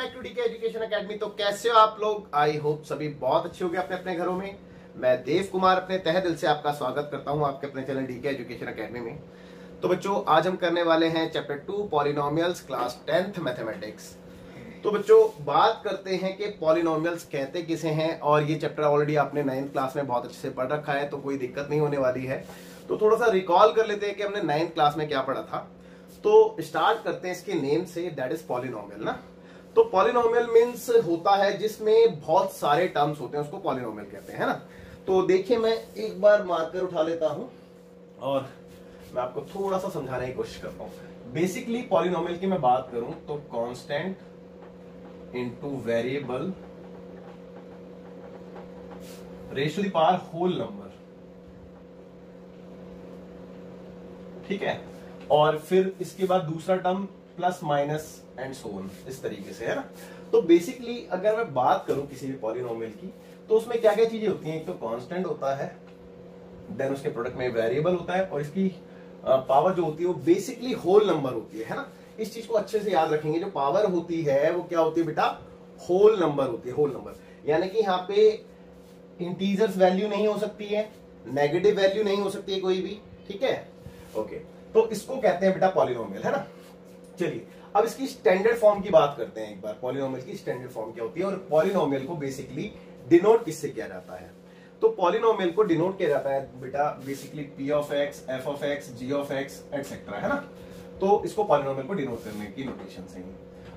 Back to DK education academy. तो कैसे हो आप लोग? आई होप सभी बहुत अच्छे होंगे अपने अपने घरों में। मैं देव कुमार अपने तहे दिल से आपका स्वागत करता हूं आपके अपने चैनल डीके एजुकेशन एकेडमी में। तो बच्चों, आज हम करने वाले हैं chapter 2 polynomials class 10th mathematics. तो बच्चों, बात करते हैं कि पॉलिनोमियल्स कहते किसे हैं, और ये चैप्टर ऑलरेडी आपने 9th क्लास में बहुत अच्छे से पढ़ रखा है, तो कोई दिक्कत नहीं होने वाली है। तो थोड़ा सा रिकॉल कर लेते हैं कि हमने 9th क्लास में क्या पढ़ा था। तो स्टार्ट करते हैं इसके नेम से, दैट इज पॉलिनोमियल ना। तो पॉलिनोमियल मीन्स होता है जिसमें बहुत सारे टर्म्स होते हैं, उसको पॉलिनोमियल कहते हैं ना। तो देखिए, मैं एक बार मार्कर उठा लेता हूं और मैं आपको थोड़ा सा समझाने की कोशिश करता हूं। बेसिकली पॉलिनोमियल की मैं बात करूं तो constant into variable raise to the power whole number, ठीक है। और फिर इसके बाद दूसरा term plus minus and so on, इस तरीके से है ना। तो बेसिकली अगर मैं बात करूं किसी भी पॉलिनोमियल की, तो उसमें क्या क्या चीजें होती हैं। एक तो कांस्टेंट होता है, देन उसके प्रोडक्ट में वेरिएबल होता है, और इसकी पावर जो होती है वो बेसिकली होल नंबर होती है ना। इस चीज को अच्छे से याद रखेंगे, जो पावर होती है वो क्या होती है बेटा, होल नंबर होती है। होल नंबर यानी कि यहाँ पे इंटीजर्स वैल्यू नहीं हो सकती है, नेगेटिव वैल्यू नहीं हो सकती है कोई भी, ठीक है। ओके, तो इसको कहते हैं बेटा पॉलिनोमियल, है ना। चलिए अब इसकी स्टैंडर्ड फॉर्म की बात करते हैं एक बार। पॉलिनोमियल की स्टैंडर्ड फॉर्म क्या होती है, और पॉलिनोमियल को बेसिकली डिनोट किससे किया जाता है। तो पॉलिनोमियल को डिनोट किया जाता है बेटा basically p of x, f of x, g of x etcetera, है ना। तो इसको पॉलिनोमियल को डिनोट करने की नोटेशन से ही।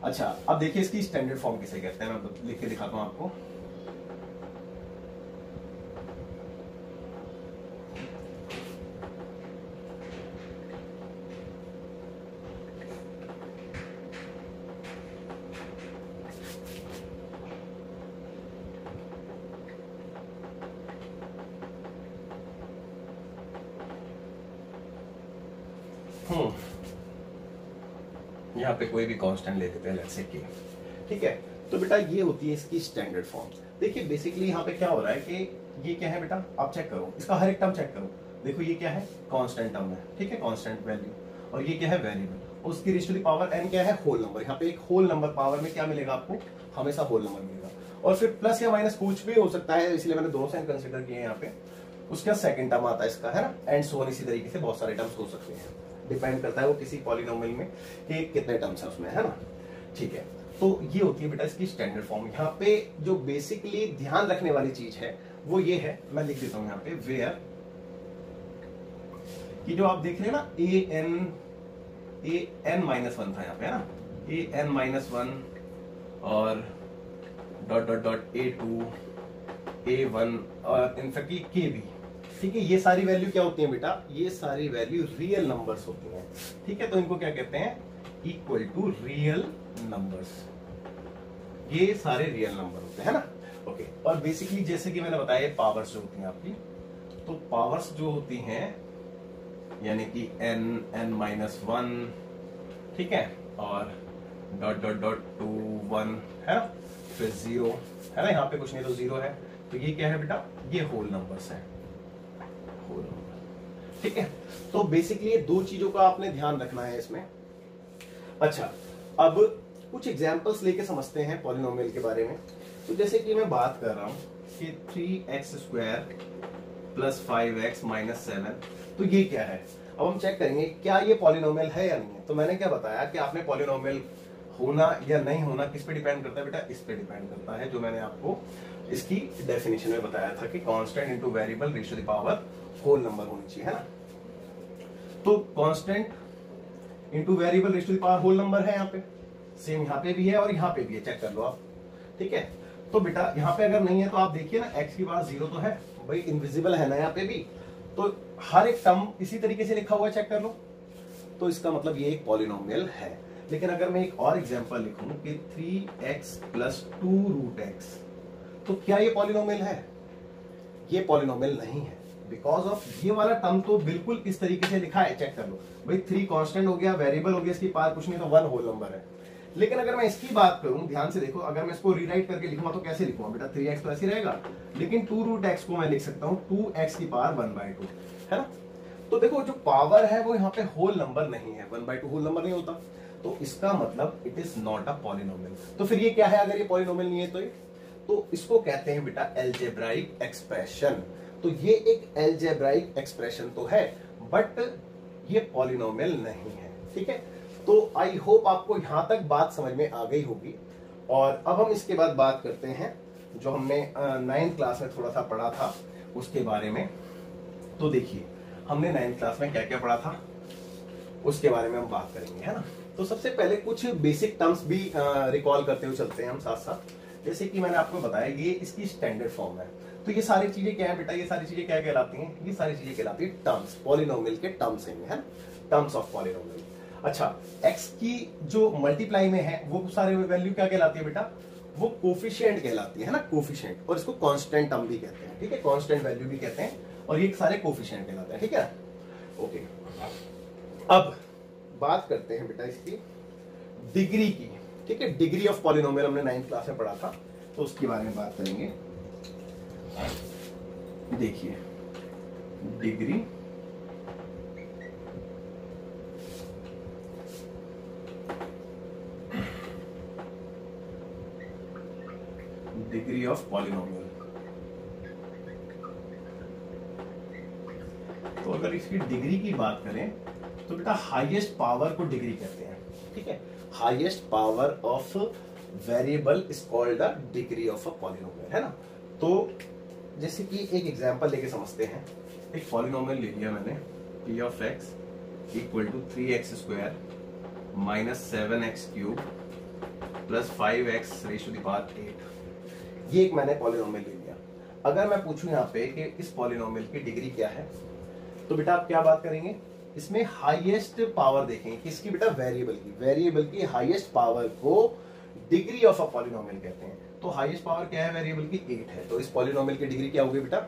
अच्छा, अब देखिए इसकी स्टैंडर्ड फॉर्म किसे कहते हैं, मैं लिख के दिखाता हूं आपको। यहाँ पे कोई भी कांस्टेंट ले लेते हैं, लेट्स से k, ठीक है। तो बेटा ये होती है इसकी स्टैंडर्ड फॉर्म। देखिए बेसिकली यहाँ पे क्या हो रहा है कि ये क्या है बेटा, आप चेक करो इसका हर एक टर्म चेक करो। देखो ये क्या है, कांस्टेंट टर्म है, ठीक है, कांस्टेंट वैल्यू। और ये क्या है, वेरिएबल। उसकी raise to the power n क्या है, होल नंबर। यहाँ पे एक होल नंबर पावर में क्या मिलेगा आपको, हमेशा होल नंबर मिलेगा। और फिर प्लस या माइनस कुछ भी हो सकता है, इसलिए मैंने दोनों साइन कंसिडर किए यहाँ पे। उसका सेकंड टर्म आता है इसका, है ना, एंड सो ऑन। इसी तरीके से बहुत सारे टर्म्स हो सकते हैं, डिपेंड करता है वो किसी पॉलिनोमियल में कि कितने टर्म्स है उसमें, है ना, ठीक है। तो ये होती है बेटा इसकी स्टैंडर्ड फॉर्म। यहाँ पे जो बेसिकली ध्यान रखने वाली चीज है वो ये है, मैं लिख देता हूं यहाँ पे, वेयर कि जो आप देख रहे हैं ना, ए एन माइनस वन था यहाँ पे, है ना, ए एन माइनस वन और dot dot dot a two, a one, और इनफैक्ट के भी, ठीक है। ये सारी वैल्यू क्या होती है बेटा, ये सारी वैल्यू रियल नंबर्स होती हैं, ठीक है। तो इनको क्या कहते हैं, इक्वल टू रियल नंबर्स। ये सारे रियल नंबर होते हैं ना। ओके, और बेसिकली जैसे कि मैंने बताया पावर्स जो होती हैं आपकी, तो पावर्स जो होती हैं यानी कि n माइनस वन, ठीक है, और dot dot dot to one, है ना, फिर जीरो, है ना, यहाँ पे कुछ नहीं तो जीरो है। तो ये क्या है बेटा, ये होल नंबर्स है, ठीक है। तो बेसिकली ये दो चीजों का आपने ध्यान रखना है इसमें। अच्छा, अब कुछ एग्जांपल्स लेके समझते हैं पॉलिनोमियल के बारे में। तो जैसे कि मैं बात कर रहा हूं कि 3x square plus 5x minus 7, तो ये क्या है। अब हम चेक करेंगे क्या ये पॉलिनोमियल है या नहीं है। तो मैंने क्या बताया कि आपने पॉलिनोमियल होना या नहीं होना किस पे डिपेंड करता है बेटा, इस पे डिपेंड करता है, जो मैंने आपको इसकी डेफिनेशन में बताया था कि constant into variable raise to the power whole number होनी चाहिए, है ना। तो constant into variable raise to the power whole number है यहाँ पे, सेम यहाँ पे भी है और यहाँ पे भी है, चेक कर लो आप, ठीक है। तो बेटा यहाँ पे अगर नहीं है तो आप देखिए ना, x की पावर 0 तो है भाई, इनविजिबल है ना यहाँ पे भी। तो हर एक टर्म इसी तरीके से लिखा हुआ है, चेक कर लो। तो इसका मतलब ये एक पॉलिनोमियल है। लेकिन अगर मैं एक और एग्जांपल लिखूं कि 3x प्लस 2 रूट x, तो क्या ये पॉलिनोमियल है? ये पॉलिनोमियल नहीं है, बिकॉज ऑफ ये वाला टर्म तो बिल्कुल इस तरीके से लिखा है, चेक कर लो भाई। 3 कांस्टेंट हो गया, वेरिएबल हो गया, इसकी पावर कुछ नहीं तो 1 होल नंबर है। लेकिन अगर मैं इसकी बात करूं, ध्यान से देखो, अगर मैं इसको रीराइट करके लिखूंगा तो कैसे लिखूंगा बेटा, 3x तो ऐसे रहेगा, लेकिन 2 रूट x को मैं लिख सकता हूं 2x की पावर 1/2, है ना। तो देखो जो पावर है वो यहाँ पे होल नंबर नहीं है, 1/2 होल नंबर नहीं होता। तो इसका मतलब it is not a polynomial. तो फिर ये क्या है अगर ये पॉलिनोमियल नहीं है तो इसको कहते हैं बेटा एल्जेब्राइक एक्सप्रेशन। तो ये एक एल्जेब्राइक एक्सप्रेशन तो है बट ये पॉलिनोमियल नहीं है, ठीक है। तो आई होप आपको यहां तक बात समझ में आ गई होगी। और अब हम इसके बाद बात करते हैं जो हमने 9th क्लास में थोड़ा सा पढ़ा था उसके बारे में। तो देखिए हमने 9th क्लास में क्या क्या पढ़ा था उसके बारे में हम बात करेंगे, है ना। तो सबसे पहले कुछ बेसिक टर्म्स भी रिकॉल करते हुए चलते हैं हम साथ साथ। जैसे कि मैंने आपको बताया ये इसकी स्टैंडर्ड फॉर्म है। तो ये सारी चीजें क्या है बेटा, ये सारी चीजें क्या कहलाती हैं, ये सारी चीजें कहलाती है टर्म्स, पॉलिनोमियल के टर्म्स हैं, है ना, टर्म्स ऑफ पॉलिनोमियल। अच्छा, x की जो मल्टीप्लाई में है वो सारे वैल्यू क्या कहलाती है बेटा, वो कोफिशिएंट कहलाती है ना, कोफिशिएंट। और इसको कांस्टेंट टर्म भी कहते हैं, ठीक है, कांस्टेंट वैल्यू भी कहते हैं और ये सारे कोफिशिएंट कहलाते हैं, ठीक है। ओके, अब बात करते हैं बेटा इसकी डिग्री की, ठीक है। डिग्री ऑफ पॉलिनोमियल हमने 9th क्लास में पढ़ा था तो उसके बारे में बात करेंगे। देखिए डिग्री डिग्री ऑफ पॉलिनोमियल। तो अगर इसकी डिग्री की बात करें तो बेटा हाईएस्ट पावर को डिग्री कहते हैं, ठीक है। Highest power of variable is called the degree of a polynomial, है ना। तो जैसे कि एक एग्जांपल लेके समझते हैं। एक पॉलिनोमियल ले लिया मैंने, p of x equal to 3x square minus 7x cube plus 5x raise to the power 8। ये एक मैंने पॉलिनोमियल ले लिया। अगर मैं पूछूं यहाँ पे कि इस पॉलिनोमियल की डिग्री क्या है, तो बेटा आप क्या बात करेंगे, इसमें हाईएस्ट पावर देखेंगे किसकी बेटा, वेरिएबल की हाईएस्ट पावर को डिग्री ऑफ अ पॉलिनोमियल कहते हैं। तो हाईएस्ट पावर क्या है वेरिएबल की, 8 है। तो इस पॉलिनोमियल की डिग्री क्या होगी बेटा,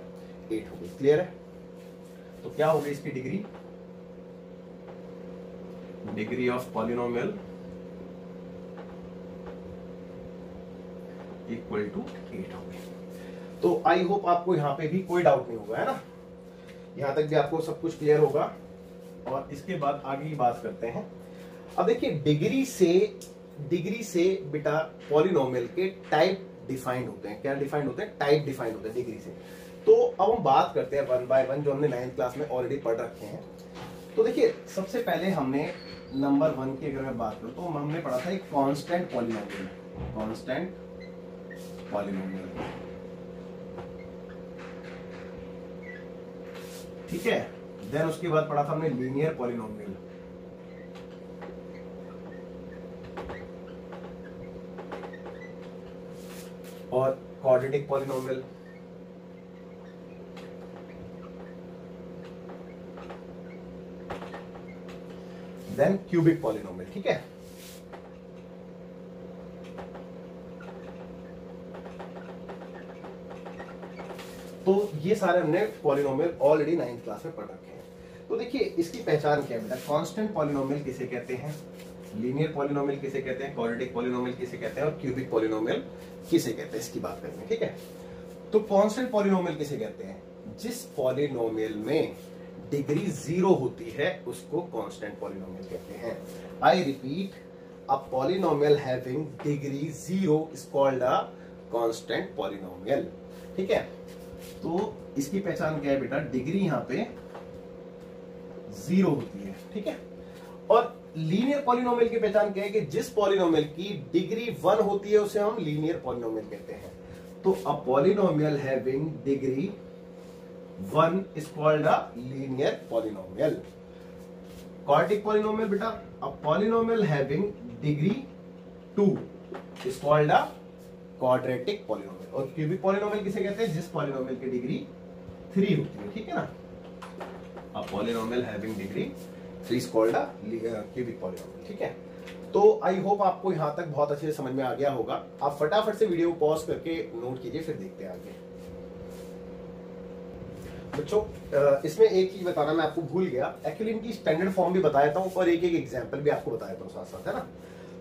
8 होगी। क्लियर है। तो क्या होगी इसकी degree, degree of polynomial equal to 8 होगी। तो आई होप आपको यहां पे भी कोई डाउट नहीं होगा, है ना। यहां तक भी आपको सब कुछ क्लियर होगा। और इसके बाद आगे की बात करते हैं। अब देखिए डिग्री से बेटा पॉलिनोमियल के टाइप डिफाइंड होते हैं। क्या डिफाइंड होते हैं, टाइप डिफाइंड होते हैं डिग्री से। तो अब हम बात करते हैं 1 बाय 1 जो हमने 9th क्लास में ऑलरेडी पढ़ रखे हैं। तो देखिए सबसे पहले हमने नंबर 1 की अगर मैं बात करूं तो हमने पढ़ा था एक कांस्टेंट पॉलिनोमियल, कांस्टेंट पॉलिनोमियल, ठीक है। देन उसके बाद पढ़ा था हमने लीनियर पॉलिनोमियल, और quadratic polynomial, then cubic polynomial, ठीक है। तो ये सारे हमने पॉलिनोमियल ऑलरेडी 9th क्लास में पढ़ रखे हैं। तो देखिए इसकी पहचान क्या है बेटा, कांस्टेंट पॉलिनोमियल किसे कहते हैं, लीनियर पॉलिनोमियल किसे कहते हैं, क्वाड्रेटिक पॉलिनोमियल किसे कहते हैं और क्यूबिक पॉलिनोमियल किसे कहते हैं, इसकी बात करेंगे, ठीक है। तो कांस्टेंट पॉलिनोमियल किसे कहते हैं, जिस पॉलिनोमियल में डिग्री 0 होती है उसको कांस्टेंट पॉलिनोमियल कहते हैं। I repeat, a polynomial having degree 0 is called a constant polynomial, ठीक है। तो इसकी पहचान क्या है बेटा, डिग्री यहां पे 0 होती है, ठीक है। और लीनियर पॉलिनोमियल की पहचान क्या है कि जिस पॉलिनोमियल की डिग्री 1 होती है उसे हम लीनियर पॉलिनोमियल कहते हैं। तो a polynomial having degree 1 is called a linear polynomial. Quadratic polynomial बेटा, a polynomial having degree 2 is called a quadratic polynomial. और क्यूबिक पॉलिनोमियल किसे कहते हैं, जिस पॉलिनोमियल की डिग्री 3 होती है, ठीक है ना। अ polynomial having degree 3 is called a cubic polynomial, ठीक है। तो आई होप आपको यहां तक बहुत अच्छे से समझ में आ गया होगा। आप फटाफट से वीडियो को पॉज करके नोट कीजिए, फिर देखते हैं आगे। बच्चों इसमें एक चीज बताना मैं आपको भूल गया, एक्चुअली इनकी स्टैंडर्ड फॉर्म भी बताया था और एक एक एग्जांपल भी आपको बताया था साथ साथ, है ना।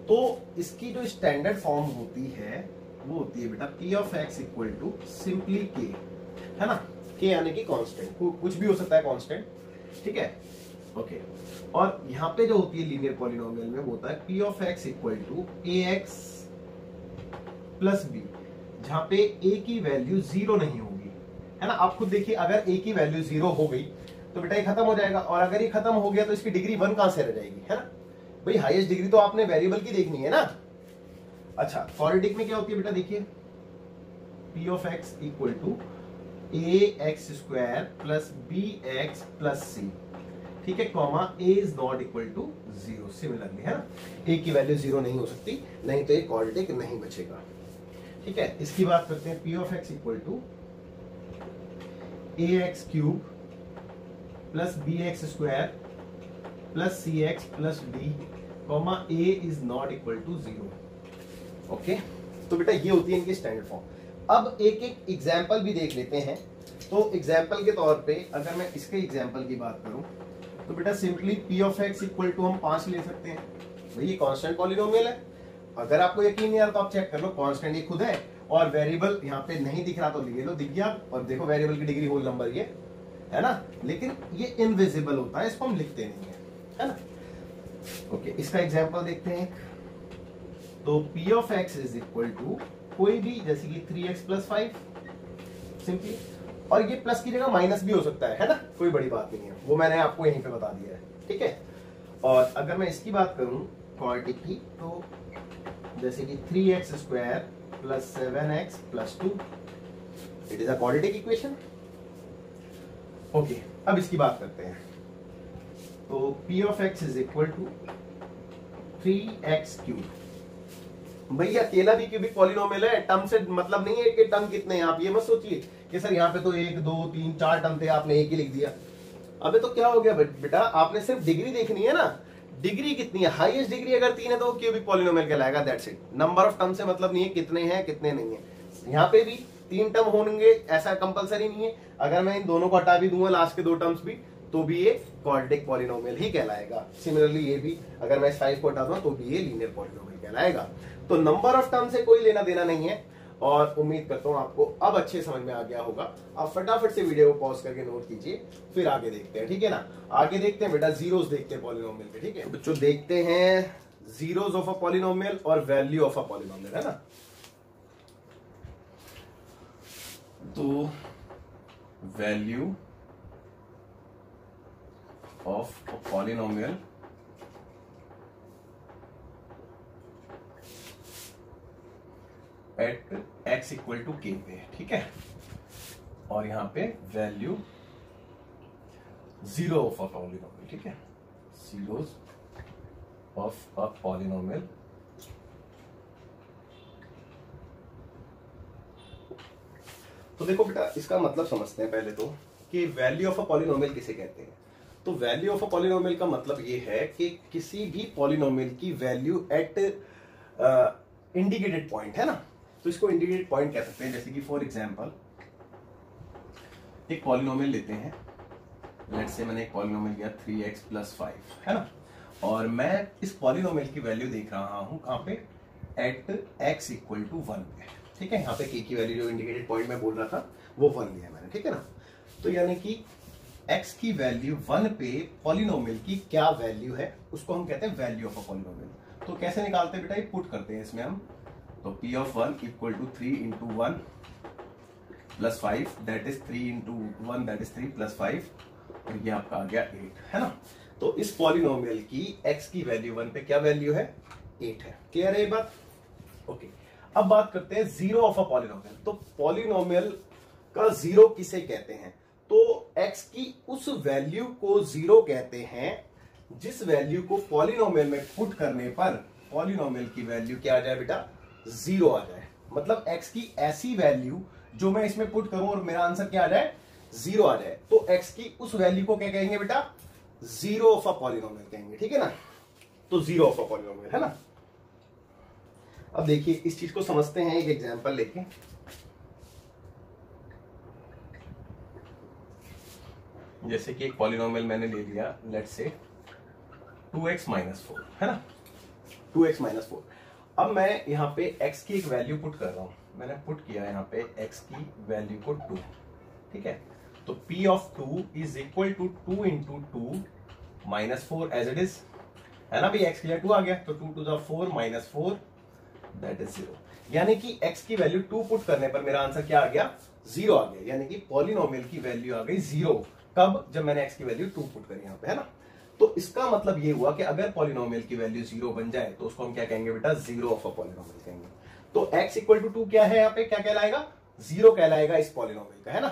तो इसकी जो स्टैंडर्ड फॉर्म होती है वो होती है बेटा p of x equal to simply k, है ना। k यानी कि कांस्टेंट, कुछ भी हो सकता है कांस्टेंट, ठीक है। ओके और यहाँ पे जो होती है लीनियर पॉलिनोमियल में वो होता है p of x equal to A x plus b, जहां पे ए की वैल्यू 0 नहीं होगी, है ना। आप खुद देखिए, अगर ए की वैल्यू 0 हो गई तो बेटा ये खत्म हो जाएगा, और अगर ये खत्म हो गया तो इसकी डिग्री 1 कहां से रह जाएगी, है ना। भाई हाईएस्ट डिग्री तो आपने वेरिएबल की देखनी है ना। अच्छा, क्वाड्रेटिक में क्या होती है बेटा, देखिए P of x equal to A X square plus B X plus C, ठीक है, comma A is not equal to 0। Similarly, है ना, ए की वैल्यू 0 नहीं हो सकती, नहीं तो ये क्वाड्रेटिक नहीं बचेगा, ठीक है। इसकी बात करते हैं, p of x equal to A x cube plus B x square plus c x plus d, comma A is not equal to 0। Okay, तो बेटा ये होती है इनकी स्टैंडर्ड फॉर्म। अब एक एक एग्जाम्पल भी देख लेते हैं। तो एग्जाम्पल के तौर पे अगर मैं इसके एग्जाम्पल की बात करूं तो बेटा simply p of x equal to हम 5 ले सकते हैं। भाई ये कांस्टेंट पॉलिनोमियल है, अगर आपको यकीन नहीं आ रहा तो आप चेक कर लो, कांस्टेंट ये खुद है और वेरिएबल यहाँ पे नहीं दिख रहा तो ले लो, दिख गया, और देखो वेरिएबल की डिग्री होल नंबर ये है ना, लेकिन ये इनविजिबल होता है, इसको हम लिखते नहीं है ना। ओके, इसका एग्जाम्पल देखते हैं। तो p of x is equal to कोई भी, जैसे कि 3x प्लस 5 सिंपली, और ये प्लस की जगह माइनस भी हो सकता है ना, कोई बड़ी बात नहीं है, वो मैंने आपको यहीं पे बता दिया है, ठीक है। और अगर मैं इसकी बात करूं क्वाड्रेटिक की, तो जैसे कि 3x square plus 7x plus 2, it is a quadratic equation. Okay, अब इसकी बात करते हैं। तो p of x is equal to 3x cube. भैया अकेला भी क्यूबिक पॉलिनोमियल है, टर्म से मतलब नहीं है कि टर्म कितने हैं, आप ये मत सोचिए कि सर यहाँ पे तो 1 2 3 4 टर्म थे, आपने एक ही लिख दिया। अबे तो क्या हो गया बेटा, आपने सिर्फ डिग्री देखनी है ना, डिग्री कितनी है, हाईएस्ट डिग्री अगर 3 है तो वो क्यूबिक पॉलिनोमियल कहलाएगा, that's it. Number of term से मतलब नहीं है कितने हैं कितने नहीं है। यहाँ पे भी 3 टर्म होंगे ऐसा कंपलसरी नहीं है, अगर मैं इन दोनों को हटा भी दूंगा, लास्ट के 2 टर्म्स भी, तो भी ये क्वाड्रेटिक पॉलिनोमियल ही कहलाएगा। सिमिलरली ये भी, अगर मैं इस 5 को हटा दूंगा तो भी ये लीनियर पॉलिनोमियल कहलाएगा। तो नंबर ऑफ टर्म से कोई लेना देना नहीं है, और उम्मीद करता हूं आपको अब अच्छे समझ में आ गया होगा। आप फटाफट से वीडियो को पॉज करके नोट कीजिए, फिर आगे देखते हैं, ठीक है ना। आगे देखते हैं बेटा जीरोस देखते हैं पॉलिनोमियल के, ठीक है बच्चों। देखते हैं जीरोस ऑफ अ पॉलिनोमियल और वैल्यू ऑफ अ पॉलिनोमियल, है ना। तो value of a polynomial at x equal to k पे, ठीक है, और यहां पे value zero of a polynomial, ठीक है, जीरोस ऑफ अ पॉलिनोमियल तो देखो बेटा इसका मतलब समझते हैं पहले तो कि वैल्यू ऑफ अ पॉलिनोमियल किसे कहते हैं। तो वैल्यू ऑफ अ पॉलिनोमियल का मतलब ये है कि किसी भी पॉलिनोमियल की वैल्यू एट इंडिकेटेड पॉइंट, है ना, तो इसको इंडिकेटेड पॉइंट कह सकते हैं। जैसे कि फॉर एग्जांपल एक पॉलिनोमियल लेते हैं, लेट्स से मैंने एक पॉलिनोमियल लिया 3x प्लस 5, है ना, और मैं इस पॉलिनोमियल की वैल्यू देख रहा हूं कहां पे, एट x इक्वल टू 1 पे, ठीक है। यहाँ पे k की वैल्यू जो इंडिकेटेड पॉइंट में बोल रहा था वो 1 लिया मैंने, ठीक है ना। तो यानी कि x की वैल्यू 1 पे पॉलिनोमियल की क्या वैल्यू है उसको हम कहते हैं वैल्यू ऑफ अ पॉलिनोमियल। तो कैसे निकालते हैं बेटा, ये पुट करते हैं इसमें हम। तो p of 1 equal to 3 into 1 plus 5, that is 3 into 1 that is 3 plus 5, और ये आपका आ गया 8, है ना। तो इस पॉलिनोमियल की x की वैल्यू 1 पे क्या वैल्यू है, 8 है। क्लियर है ये बात, ओके। अब बात करते हैं जीरो ऑफ अ पॉलिनोमियल। तो पॉलिनोमियल का जीरो किसे कहते हैं, तो x की उस वैल्यू को जीरो कहते हैं जिस वैल्यू को पॉलिनोमियल में पुट करने पर पॉलिनोमियल की वैल्यू क्या आ जाए बेटा, जीरो आ जाए। मतलब x की ऐसी वैल्यू जो मैं इसमें पुट करूं और मेरा आंसर क्या आ जाए, जीरो आ जाए, तो x की उस वैल्यू को क्या कहेंगे बेटा, जीरो ऑफ अ पॉलिनोमियल कहेंगे, ठीक है ना। तो जीरो ऑफ अ पॉलिनोमियल, है ना। अब देखिए इस चीज को समझते हैं एक एग्जांपल लेके। जैसे कि एक पॉलिनोमियल मैंने ले लिया, लेट्स से 2x माइनस 4, है ना, 2x माइनस 4। अब मैं यहाँ पे x की एक वैल्यू पुट कर रहा हूं, मैंने पुट किया यहाँ पे x की वैल्यू को 2, ठीक है। तो p of 2 is equal to 2 into 2 -4 as it is, है ना भाई, x की जगह 2 आ गया, तो 2 to the 4 -4 दैट इज 0। यानी कि x की वैल्यू 2 पुट करने पर मेरा आंसर क्या आ गया, 0 आ गया। यानी कि पॉलिनोमियल की वैल्यू आ गई 0। कब, जब मैंने x की वैल्यू 2 पुट करी यहाँ पे, है ना। तो इसका मतलब ये हुआ कि अगर पॉलिनोमियल की वैल्यू 0 बन जाए तो उसको हम क्या कहेंगे बेटा, 0 ऑफ अ पॉलिनोमियल कहेंगे। तो x इक्वल टू 2 क्या है यहाँ पे, क्या कहलाएगा, 0 कहलाएगा इस पॉलिनोमियल का, है ना।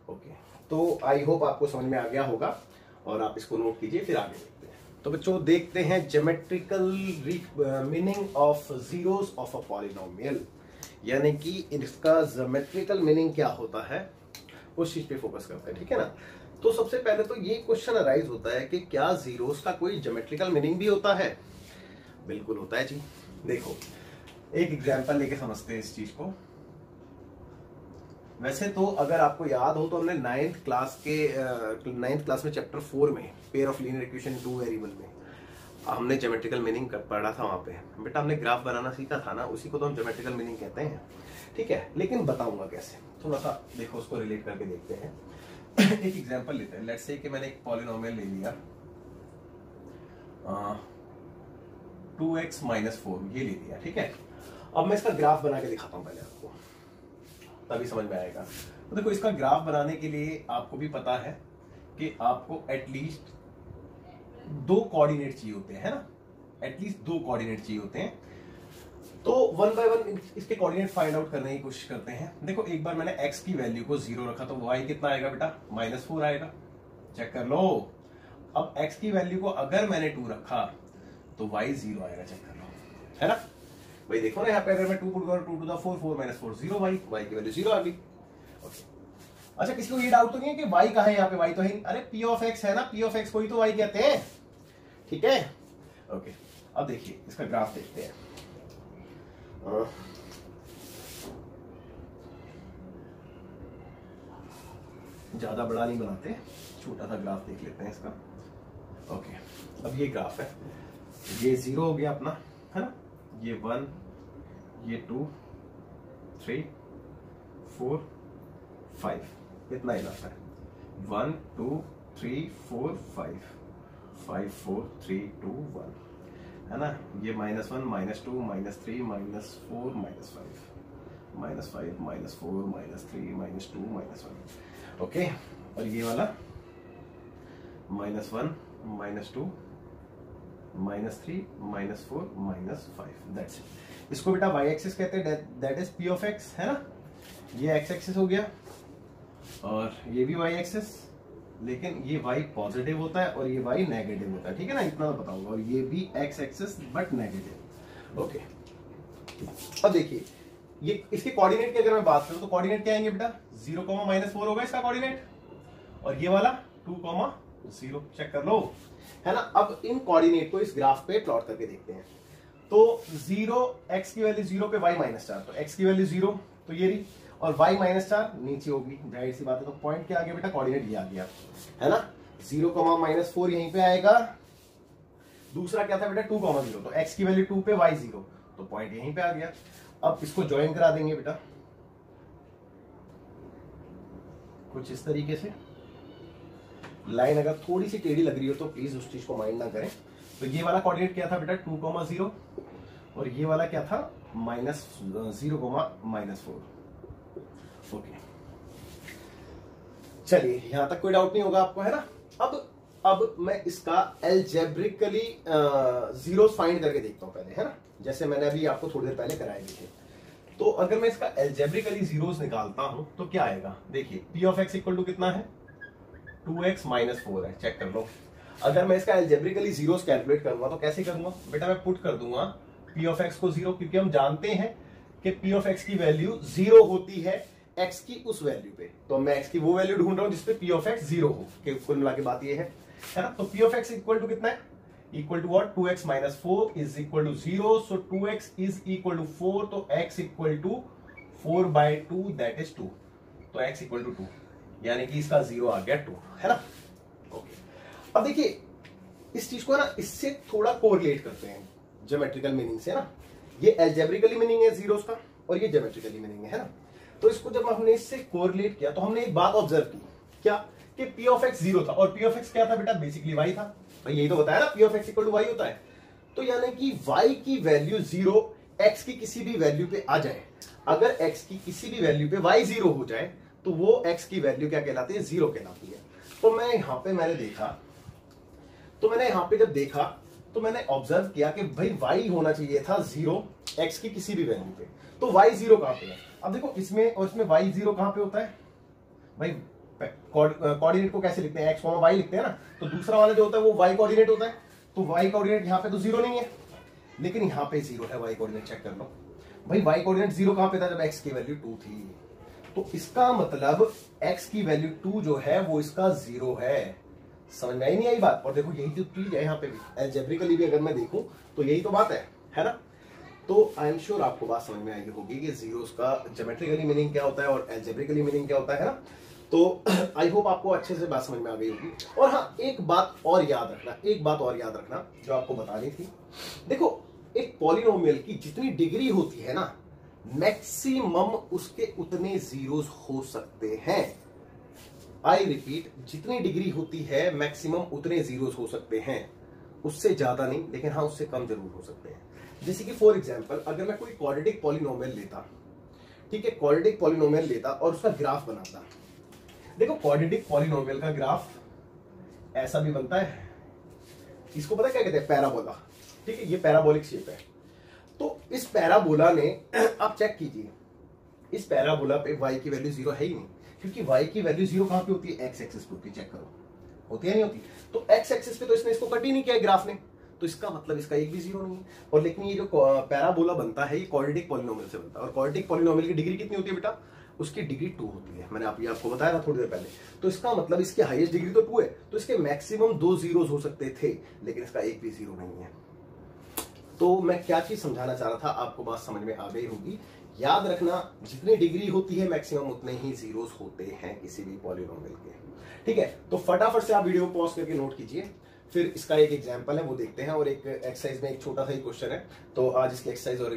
ओके, तो आई होप आपको समझ में आ गया होगा और आप इसको नोट कीजिए, फिर आगे देखते हैं। तो बच्चों देखते हैं geometrical meaning of zeros of a polynomial, यानी कि इसका ज्योमेट्रिकल मीनिंग क्या होता है, उस चीज पे फोकस करते हैं, ठीक है ना। तो सबसे पहले तो ये क्वेश्चन अराइज होता है कि क्या जीरोस का कोई ज्योमेट्रिकल मीनिंग भी होता है। बिल्कुल होता है जी। देखो एक एग्जांपल लेके समझते हैं इस चीज को। वैसे तो अगर आपको याद हो तो हमने 9th क्लास में चैप्टर 4 में pair of linear equation 2 variable में हमने ज्योमेट्रिकल मीनिंग पढ़ा था। वहां पे बेटा हमने ग्राफ बनाना सीखा था ना, उसी को तो हम ज्योमेट्रिकल मीनिंग कहते हैं, ठीक है। लेकिन बताऊंगा कैसे, थोड़ा सा देखो उसको रिलेट करके देखते हैं। एक एग्जांपल लेते हैं। लेट्स से कि मैंने एक पॉलिनोमियल ले लिया 2x - 4, ये ले लिया, ठीक है। अब मैं इसका ग्राफ बना के दिखाता हूं पहले आपको, तभी समझ में आएगा। तो देखो इसका ग्राफ बनाने के लिए आपको भी पता है कि आपको एटलीस्ट 2 कोऑर्डिनेट चाहिए होते हैं, है ना, एटलीस्ट 2 कोऑर्डिनेट चाहिए होते हैं। तो 1 बाय 1 इसके कोऑर्डिनेट फाइंड आउट करने की कोशिश करते हैं। देखो एक बार मैंने x की वैल्यू को 0 रखा तो y कितना आएगा बेटा, -4 आएगा, चेक कर लो। अब x की वैल्यू को अगर मैंने 2 रखा तो y 0 आएगा, चेक कर लो, है ना भाई। देखो ना यहाँ पे अगर मैं 2 पुट करूं, 2 to the 4 4 - 4 0, y की वैल्यू 0 आ गई। ओके, अच्छा किसी को ये डाउट तो नहीं है कि y कहां है, यहाँ पे y तो है, अरे p ऑफ x है ना, p ऑफ x को ही तो y कहते हैं, ठीक है। ओके, अब देखिए इसका ग्राफ देखते हैं। ज्यादा बड़ा नहीं बनाते, छोटा सा ग्राफ देख लेते हैं इसका। ओके, अब ये ग्राफ है, ये 0 हो गया अपना, है ना, ये 1, ये 2 3 4 5, इतना ही लाता है, 1 2 3 4 5 5 4 3 2 1, है ना। ये -1 -2 -3 -4 -5 -5 -4 -3 -2 -1, ओके। और ये वाला -1 -2 -3 -4 -5, दैट्स इट। इसको बेटा y एक्सिस कहते हैं, that is p of x, है ना। ये x एक्सिस हो गया और ये भी y एक्सिस, लेकिन ये y पॉजिटिव होता है और ये y नेगेटिव होता है, ठीक है ना, इतना तो बताऊंगा। और ये भी x axis but negative, okay. अब देखिए ये इसके कोऑर्डिनेट की अगर मैं बात करूं तो कोऑर्डिनेट क्या आएंगे बेटा, 0, -4 होगा इसका कोऑर्डिनेट, और ये वाला 2, 0, चेक कर लो, है ना। अब इन कोऑर्डिनेट को इस ग्राफ पे प्लॉट करके देखते हैं। तो 0, x की वैल्यू 0 पे y -4, तो x की वैल्यू 0 तो ये रही, और y -4 नीचे होगी, जाहिर सी बात है। तो पॉइंट क्या आ गया बेटा, कोऑर्डिनेट ये आ गया, है ना। 0, -4 यहीं पे आएगा। दूसरा क्या था बेटा, 2, 0, तो x की वैल्यू 2 पे y 0, तो पॉइंट यहीं पे आ गया। अब इसको ज्वाइन करा देंगे बेटा कुछ इस तरीके से। लाइन अगर थोड़ी सी टेढ़ी लग रही हो तो प्लीज उस चीज को माइंड ना करें। तो ये वाला कोऑर्डिनेट क्या था बेटा, 2, 0, और ये वाला क्या था, -0, -4, ओके। चलिए यहां तक कोई डाउट नहीं होगा आपको, है ना। अब मैं इसका एल्जेब्रिकली जीरोस फाइंड करके देखता हूं पहले, है ना, जैसे मैंने अभी आपको थोड़ी देर पहले कराए थे। तो अगर मैं इसका एल्जेब्रिकली जीरोस निकालता हूं तो क्या आएगा, देखिए p of x equal to कितना है, 2x - 4 है, चेक कर लो। अगर मैं इसका एल्जेब्रिकली जीरोस कैलकुलेट करूंगा तो कैसे करूंगा बेटा, मैं पुट कर दूंगा p ऑफ x को 0, क्योंकि हम जानते हैं कि p ऑफ x की वैल्यू 0 होती है x की उस वैल्यू पे। तो मैं x की वो वैल्यू ढूंढ रहा हूं जिसपे p ऑफ x 0 हो, कि कुल मिला के बात ये है ना। तो p of x equal to कितना है, equal to what, 2x - 4 is equal to 0, so 2x is equal to 4, तो x equal to 4/2 that is 2, तो x इक्वल टू 2, यानी कि इसका 0 आ गया 2, है ना। ओके, अब देखिए इस चीज को ना इससे थोड़ा कोरिलेट करते हैं ज्योमेट्रिकल मीनिंग से ना। ये एल्जेब्रिकली मीनिंग है जीरोस का और ये ज्योमेट्रिकली मीनिंग है ना। तो इसको जब हमने इससे कोरिलेट किया तो हमने एक बात ऑब्जर्व की, क्या कि पी ऑफ एक्स जीरो था, और पी ऑफ एक्स क्या था बेटा, बेसिकली वाई था। भाई यही तो बताया ना, p of x equal to y होता है। तो यानी कि वाई की वैल्यू जीरो एक्स की किसी भी वैल्यू पे आ जाए, अगर एक्स की किसी भी वैल्यू पे वाई जीरो हो जाए तो वो एक्स की वैल्यू क्या कहलाती है, जीरो कहलाती है। तो मैं यहां पे मैंने देखा, तो मैंने यहां पे जब देखा तो मैंने ऑब्जर्व किया कि भाई वाई होना चाहिए था जीरो एक्स की किसी भी वैल्यू पे, तो वाई जीरो कहां पे है। अब देखो इसमें और इसमें वाई जीरो कहां पे होता है भाई, कोऑर्डिनेट को कैसे लिखते हैं, एक्स कॉमा वाई लिखते हैं ना, तो दूसरा वाला जो होता है वो वाई कोऑर्डिनेट होता है। तो वाई कोऑर्डिनेट यहाँ पे तो जीरो नहीं है, लेकिन यहाँ पे जीरो है वाई कोऑर्डिनेट, चेक कर लो भाई वाई कोऑर्डिनेट जीरो कहां पे था, जब एक्स की वैल्यू 2 थी। तो इसका मतलब एक्स की वैल्यू 2 जो है वो इसका जीरो है। समझ में आई नहीं आई बात। और देखो यही तो चीज है यहाँ पे भी, एल्जेब्रिकली भी अगर मैं देखूं तो यही तो बात है ना। तो आई एम श्योर आपको बात समझ में आई होगी कि जीरोस का ज्योमेट्रिकली मीनिंग क्या होता है और एल्जेब्रिकली मीनिंग क्या होता है ना। तो आई होप आपको अच्छे से बात समझ में आ गई होगी। और हाँ, एक बात और याद रखना, जो आपको बतानी थी। देखो एक पॉलिनोमियल की जितनी डिग्री होती है ना, मैक्सिमम उसके उतने जीरोस हो सकते हैं। आई रिपीट, जितनी डिग्री होती है मैक्सिमम उतने जीरोस हो सकते हैं, उससे ज्यादा नहीं, लेकिन हाँ उससे कम जरूर हो सकते हैं। जैसे कि फॉर एग्जांपल अगर मैं कोई क्वाड्रेटिक पॉलिनोमियल लेता, ठीक है, क्वाड्रेटिक पॉलिनोमियल लेता और उसका ग्राफ बनाता। देखो क्वाड्रेटिक पॉलिनोमियल का ग्राफ ऐसा भी बनता है, इसको पता है क्या कहते हैं, पैराबोला। ठीक है, ये पैराबोलिक शेप है। तो इस पैराबोला ने आप चेक कीजिए, इस पैराबोला पे y की वैल्यू जीरो है ही नहीं, क्योंकि y की वैल्यू जीरो कहां पे होती है, एक्स एक्सिस पे होती है। चेक करो, होती है नहीं होती। तो एक्स एक्सिस पे तो इसने इसको कट ही नहीं किया ग्राफ ने, तो इसका मतलब इसका एक भी जीरो नहीं है। और लेकिन ये जो पैराबोला बनता है ये क्वाड्रेटिक पॉलिनोमियल से बनता है, और क्वाड्रेटिक पॉलिनोमियल की डिग्री कितनी होती है बेटा, उसकी डिग्री 2 होती है। मैंने आपको बताया था थोड़ी देर पहले। तो इसका मतलब इसकी हाईएस्ट डिग्री तो 2 है, तो इसके मैक्सिमम 2 जीरोस हो सकते थे, लेकिन इसका एक भी जीरो नहीं है। तो मैं क्या चीज समझाना चाह रहा था, आपको बात समझ में आ गई होगी। याद रखना, जितनी डिग्री होती है मैक्सिमम उतने ही जीरोस होते हैं किसी भी पॉलिनोमियल के। ठीक है, तो फटाफट से आप वीडियो को पॉज करके नोट कीजिए, फिर इसका एक एग्जांपल है वो देखते हैं, और एक एक्सरसाइज में एक छोटा सा ही क्वेश्चन है। तो आज इसकी एक्सरसाइज और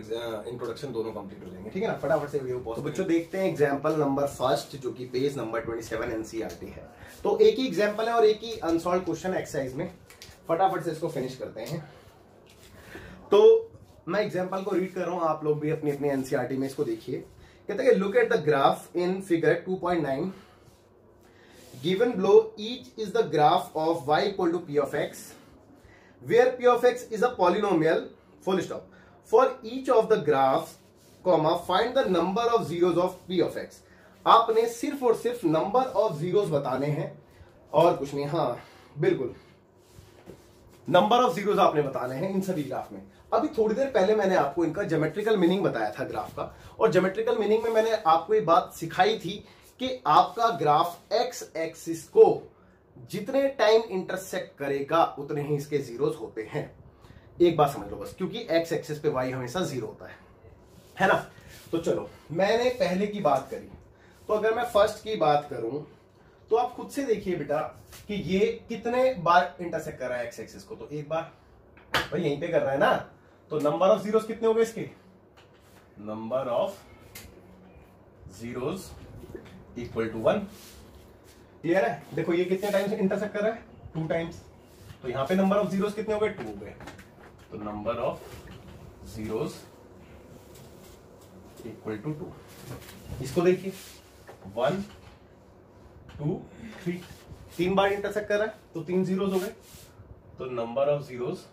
इंट्रोडक्शन दोनों कंप्लीट हो जाएंगे। ठीक है ना, फटाफट से वीडियो पॉज। तो बच्चों देखते हैं एग्जांपल नंबर फर्स्ट, जो कि पेज नंबर 27 एनसीईआरटी है। तो एक ही एग्जांपल है और एक ही अनसॉल्व क्वेश्चन एक्सरसाइज में, फटाफट से इसको फिनिश करते हैं। तो मैं एग्जांपल को रीड कर रहा हूं, आप लोग भी अपनी अपनी एनसीईआरटी में इसको देखिए। कहते हैं look at the graph in figure 2.9 given below each is the graph of y equal to p of x where p of x is a polynomial full stop for each of the graphs comma find the number of zeros of p of x। आपने सिर्फ और सिर्फ number of zeros बताने हैं और कुछ नहीं। हाँ बिल्कुल, नंबर ऑफ जीरोस आपने बताने हैं इन सभी ग्राफ में। अभी थोड़ी देर पहले मैंने आपको इनका ज्योमेट्रिकल मीनिंग बताया था ग्राफ का, और ज्योमेट्रिकल मीनिंग में मैंने आपको ये बात सिखाई थी कि आपका ग्राफ एक्स एक्सिस को जितने टाइम इंटरसेक्ट करेगा उतने ही इसके जीरोस होते हैं। एक बात समझ लो बस, क्योंकि एक्स एक्सिस पे वाई हमेशा जीरो होता है ना। तो चलो, मैंने पहले की बात करी, तो अगर मैं फर्स्ट की बात करूं तो आप खुद से देखिए बेटा कि ये कितने बार इंटरसेक्ट कर रहा है एक्स एक्सिस को। तो एक बार भाई यहीं पे कर रहा है ना, तो नंबर ऑफ जीरोस कितने हो गए इसके, number of zeros equal to 1। Clear है। देखो ये कितने टाइम्स इंटरसेक्ट कर रहा है, 2 टाइम्स। तो यहां पे नंबर ऑफ जीरोस कितने हो गए, 2 हो गए। तो number of zeros equal to 2। इसको देखिए 1 2 3, 3 बार इंटरसेक्ट कर रहा है तो 3 जीरोस हो गए। तो number of zeros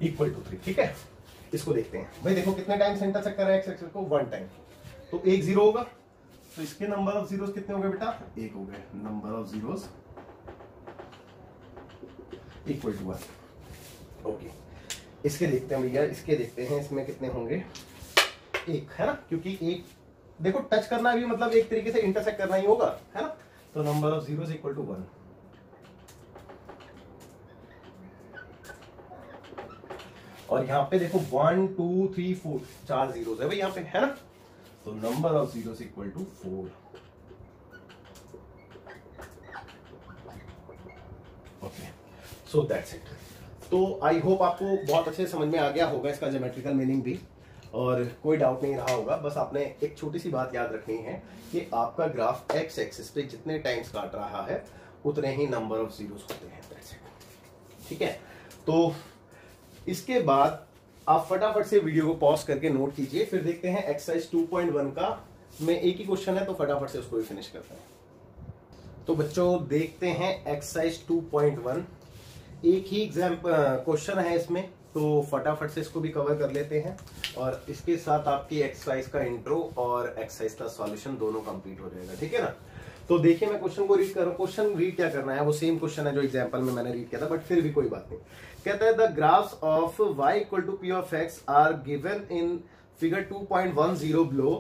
equal to 3। ठीक है, इसको देखते हैं भाई। देखो कितने टाइम्स इंटरसेक्ट कर रहा है एक्स एक्सिस को, 1 टाइम, तो 1 जीरो होगा। तो इसके नंबर ऑफ जीरोस कितने हो गए बेटा, 1 हो गए। Number of zeros equal to 1। Okay, इसके देखते हैं भैया, इसके देखते हैं इसमें कितने होंगे, 1 है ना, क्योंकि 1 देखो टच करना भी मतलब एक तरीके से इंटरसेक्ट करना ही होगा, है ना। तो number of zeros equal to 1। और यहाँ पे देखो 1 2 3 4 4 जीरोस है भाई यहाँ पे, है ना। तो number of zeros equal to 4। Okay, so that's it. तो आई होप आपको बहुत अच्छे समझ में आ गया होगा इसका ज्योमेट्रिकल मीनिंग भी। और कोई डाउट नहीं रहा होगा। बस आपने एक छोटी सी बात याद रखनी है कि आपका ग्राफ एक्स एक्सिस पे जितने टाइम्स काट रहा है उतने ही नंबर ऑफ जीरोस होते हैं। ठीक है, तो इसके बाद आप फटाफट से वीडियो को पॉज करके नोट कीजिए, फिर देखते हैं एक्सरसाइज 2.1 का में एक ही क्वेश्चन है, तो फटाफट से उसको भी फिनिश करते हैं। तो बच्चों देखते हैं एक्सरसाइज 2.1, एक ही एग्जाम क्वेश्चन है इसमें, तो फटाफट से इसको भी कवर कर लेते हैं और इसके साथ आपकी एक्सरसाइज का इंट्रो और एक्सरसाइज का सॉल्यूशन दोनों कंप्लीट हो जाएगा। ठीक है ना, तो देखिए मैं क्वेश्चन को रीड कर रहा हूं। क्वेश्चन रीड क्या करना है, वो सेम क्वेश्चन है जो एग्जांपल में मैंने रीड किया था, बट फिर भी कोई बात नहीं। कहता है the graphs of y equal to p of x are given in figure 2.10 below,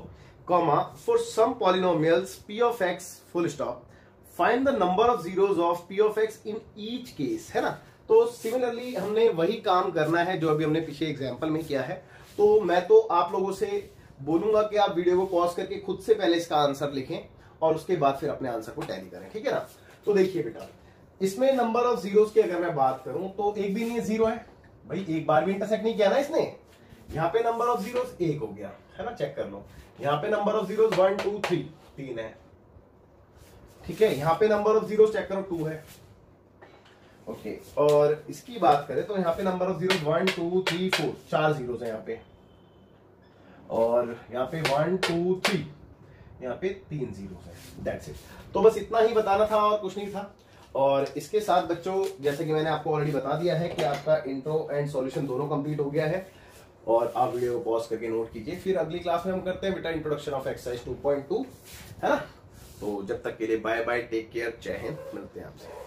comma for some polynomials p of x full stop, find the number of zeros of p of x in each case, है ना। तो similarly हमने वही काम करना है जो अभी हमने पिछले एग्जांपल में किया है। तो मैं तो आप लोगों से बोलूंगा कि आप वीडियो को पॉज करके खुद से पहले इसका आंसर लिखें और उसके बाद फिर अपने आंसर को टैली करें। ठीक है ना, तो देखिए बेटा, इसमें नंबर ऑफ जीरोस की अगर मैं बात करूं तो एक भी नहीं है, जीरो है भाई, एक बार भी इंटरसेक्ट नहीं किया ना इसने। यहाँ पे नंबर ऑफ जीरोस एक हो गया, है ना, चेक कर लो। यहाँ पे नंबर ऑफ जीरोस 1 2 3 3 है। ठीक है, यहाँ पे नंबर ऑफ जीरोस चेक करो 2 है। ओके, और इसकी बात करें तो यहाँ पे नंबर ऑफ जीरोस 1 2 3 4 4 जीरोस है यहाँ पे, और यहाँ पे 1 2 3 यहाँ पे 3 जीरो है। That's it. तो बस इतना ही बताना था और कुछ नहीं था। और इसके साथ बच्चों जैसे कि मैंने आपको ऑलरेडी बता दिया है कि आपका इंट्रो एंड सॉल्यूशन दोनों कंप्लीट हो गया है, और आप वीडियो को पॉज करके नोट कीजिए। फिर अगली क्लास में हम करते हैं बेटा इंट्रोडक्शन ऑफ एक्सरसाइज 2.2, है ना। तो जब तक के लिए बाय बाय, टेक केयर, जय हिंद, मिलते हैं आपसे।